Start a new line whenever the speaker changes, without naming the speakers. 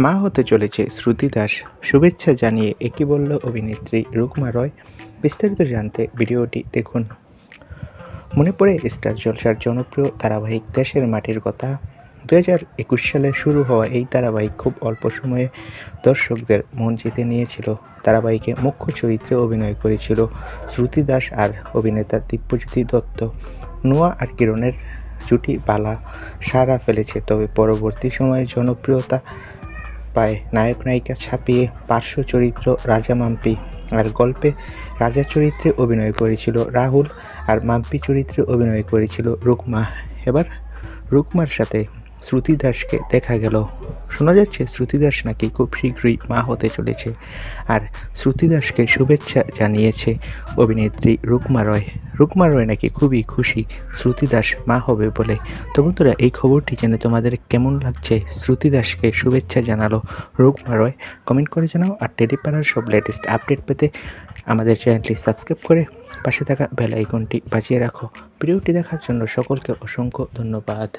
মা হতে চলেছে শ্রুতি দাস, শুভেচ্ছা জানিয়ে একই বলল অভিনেত্রী রুকমা রয়। বিস্তারিত জানতে ভিডিওটি দেখুন। মনে পড়ে স্টার জলসার জনপ্রিয় ধারাবাহিক দেশের মাটির কথা। 2021 সালে শুরু হওয়া এই ধারাবাহিক খুব অল্প সময়ে দর্শকদের মন জিতে নিয়েছিল। ধারাবাহিকে মুখ্য চরিত্রে অভিনয় করেছিল শ্রুতি দাস আর অভিনেতা দিব্যজ্যোতি দত্ত। নোয়া আর কিরণের জুটি বালা সাড়া ফেলেছে, তবে পরবর্তী সময়ে জনপ্রিয়তা পায় নায়ক নায়িকা ছাপিয়ে পার্শ্ব চরিত্র রাজা মাম্পি। আর গল্পে রাজা চরিত্রে অভিনয় করেছিল রাহুল, আর মাম্পি চরিত্রে অভিনয় করেছিল রুকমা। এবার রুকমার সাথে শ্রুতি দাসকে দেখা গেল। শোনা যাচ্ছে শ্রুতি দাস নাকি খুব শীঘ্রই মা হতে চলেছে, আর শ্রুতি দাসকে শুভেচ্ছা জানিয়েছে অভিনেত্রী রুকমা রয়। রুকমা রয় নাকি খুবই খুশি শ্রুতি দাস মা হবে বলে। তো বন্ধুরা, এই খবরটি জেনে তোমাদের কেমন লাগছে? শ্রুতি দাসকে শুভেচ্ছা জানালো রুকমা রয়, কমেন্ট করে জানাও। আর টেলিপাড়ার সব লেটেস্ট আপডেট পেতে আমাদের চ্যানেলটি সাবস্ক্রাইব করে পাশে থাকা বেল আইকনটি বাজিয়ে রাখো। ভিডিওটি দেখার জন্য সকলকে অসংখ্য ধন্যবাদ।